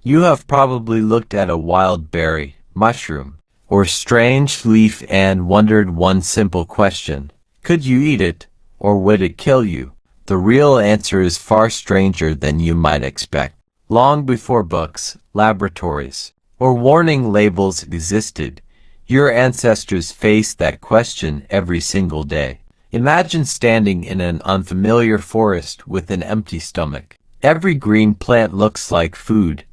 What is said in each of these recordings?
You have probably looked at a wild berry, mushroom, or strange leaf and wondered one simple question. Could you eat it, or would it kill you? The real answer is far stranger than you might expect. Long before books, laboratories, or warning labels existed, your ancestors faced that question every single day. Imagine standing in an unfamiliar forest with an empty stomach. Every green plant looks like food,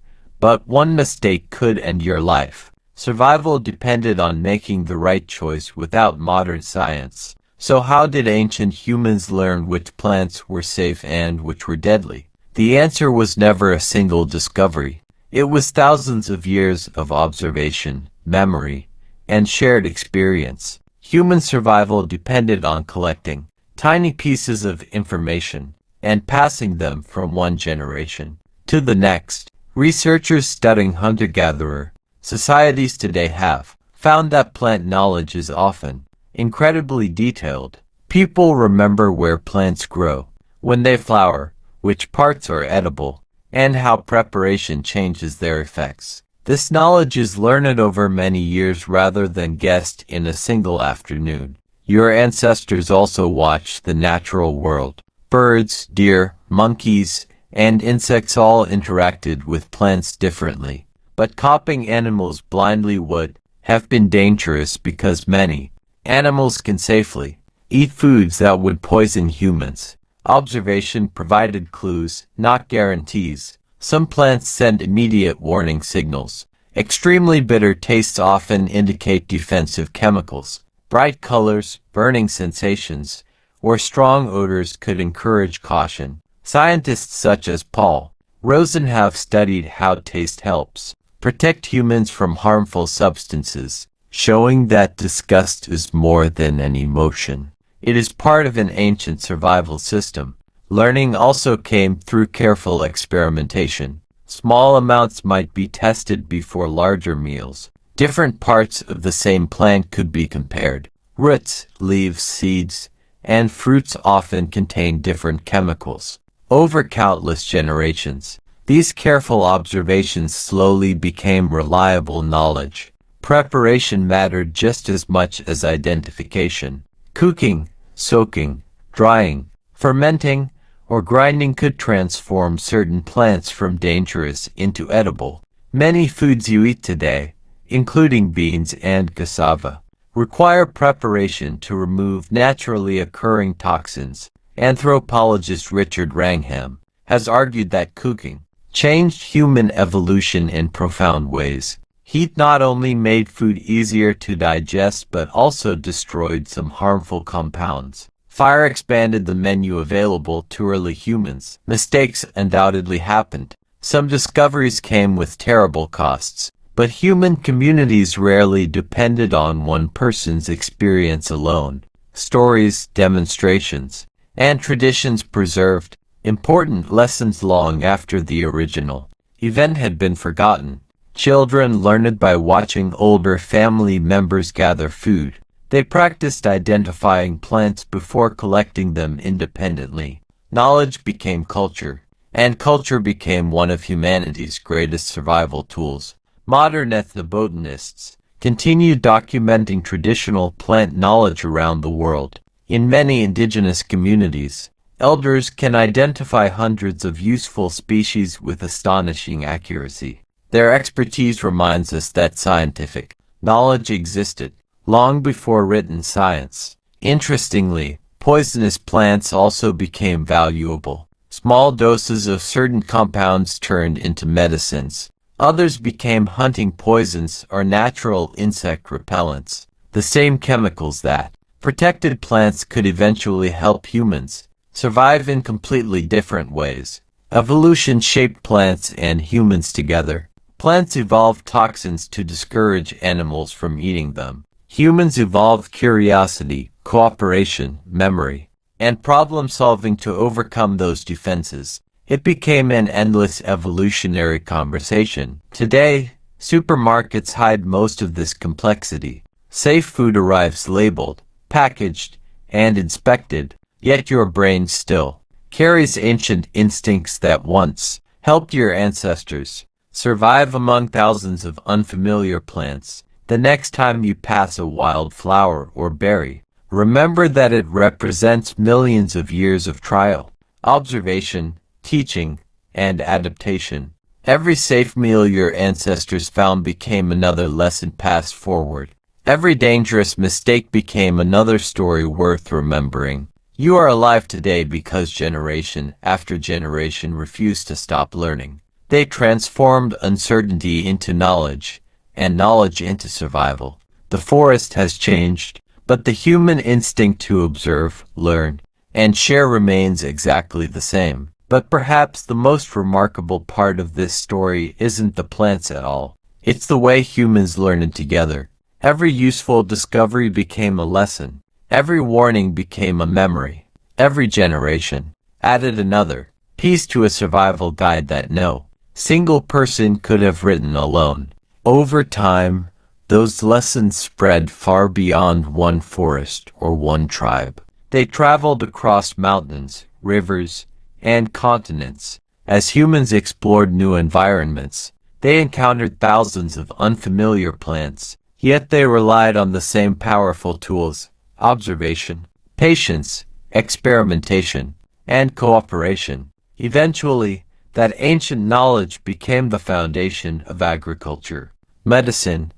but one mistake could end your life. Survival depended on making the right choice without modern science. So how did ancient humans learn which plants were safe and which were deadly? The answer was never a single discovery. It was thousands of years of observation, memory, and shared experience. Human survival depended on collecting tiny pieces of information and passing them from one generation to the next. Researchers studying hunter-gatherer societies today have found that plant knowledge is often incredibly detailed. People remember where plants grow, when they flower, which parts are edible, and how preparation changes their effects. This knowledge is learned over many years rather than guessed in a single afternoon. Your ancestors also watched the natural world. Birds, deer, monkeys, and insects all interacted with plants differently. But copying animals blindly would have been dangerous because many animals can safely eat foods that would poison humans. Observation provided clues, not guarantees. Some plants send immediate warning signals. Extremely bitter tastes often indicate defensive chemicals. Bright colors, burning sensations, or strong odors could encourage caution. Scientists such as Paul Rosen have studied how taste helps protect humans from harmful substances, showing that disgust is more than an emotion. It is part of an ancient survival system. Learning also came through careful experimentation. Small amounts might be tested before larger meals. Different parts of the same plant could be compared. Roots, leaves, seeds, and fruits often contain different chemicals. Over countless generations, these careful observations slowly became reliable knowledge. Preparation mattered just as much as identification. Cooking, soaking, drying, fermenting, or grinding could transform certain plants from dangerous into edible. Many foods you eat today, including beans and cassava, require preparation to remove naturally occurring toxins. Anthropologist Richard Wrangham has argued that cooking changed human evolution in profound ways. Heat not only made food easier to digest but also destroyed some harmful compounds. Fire expanded the menu available to early humans. Mistakes undoubtedly happened. Some discoveries came with terrible costs, but human communities rarely depended on one person's experience alone. Stories, demonstrations, and traditions preserved important lessons long after the original event had been forgotten. Children learned by watching older family members gather food. They practiced identifying plants before collecting them independently. Knowledge became culture, and culture became one of humanity's greatest survival tools. Modern ethnobotanists continue documenting traditional plant knowledge around the world. In many indigenous communities, elders can identify hundreds of useful species with astonishing accuracy. Their expertise reminds us that scientific knowledge existed long before written science. Interestingly, poisonous plants also became valuable. Small doses of certain compounds turned into medicines. Others became hunting poisons or natural insect repellents. The same chemicals that protected plants could eventually help humans survive in completely different ways. Evolution shaped plants and humans together. Plants evolved toxins to discourage animals from eating them. Humans evolved curiosity, cooperation, memory, and problem-solving to overcome those defenses. It became an endless evolutionary conversation. Today, supermarkets hide most of this complexity. Safe food arrives labeled, packaged, and inspected, yet your brain still carries ancient instincts that once helped your ancestors survive among thousands of unfamiliar plants. The next time you pass a wild flower or berry, remember that it represents millions of years of trial, observation, teaching, and adaptation. Every safe meal your ancestors found became another lesson passed forward. Every dangerous mistake became another story worth remembering. You are alive today because generation after generation refused to stop learning. They transformed uncertainty into knowledge, and knowledge into survival. The forest has changed, but the human instinct to observe, learn, and share remains exactly the same. But perhaps the most remarkable part of this story isn't the plants at all. It's the way humans learn it together. Every useful discovery became a lesson. Every warning became a memory. Every generation added another piece to a survival guide that no single person could have written alone. Over time, those lessons spread far beyond one forest or one tribe. They traveled across mountains, rivers, and continents. As humans explored new environments, they encountered thousands of unfamiliar plants, yet they relied on the same powerful tools: observation, patience, experimentation, and cooperation. Eventually, that ancient knowledge became the foundation of agriculture, medicine,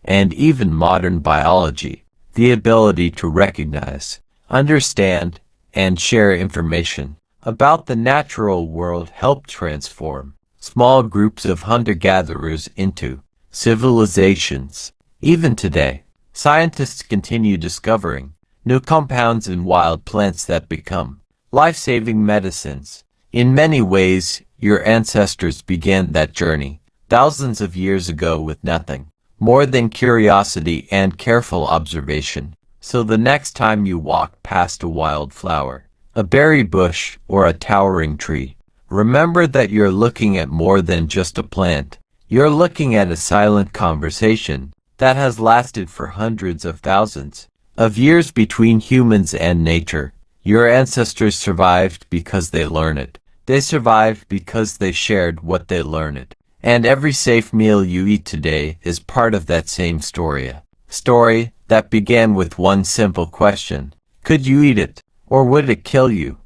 and even modern biology. The ability to recognize, understand, and share information about the natural world helped transform small groups of hunter-gatherers into civilizations. Even today, scientists continue discovering new compounds in wild plants that become life-saving medicines. In many ways, your ancestors began that journey thousands of years ago with nothing more than curiosity and careful observation. So the next time you walk past a wild flower, a berry bush, or a towering tree, remember that you're looking at more than just a plant. You're looking at a silent conversation that has lasted for hundreds of thousands of years between humans and nature. Your ancestors survived because they learned it. They survived because they shared what they learned. And every safe meal you eat today is part of that same story. A story that began with one simple question: could you eat it, or would it kill you?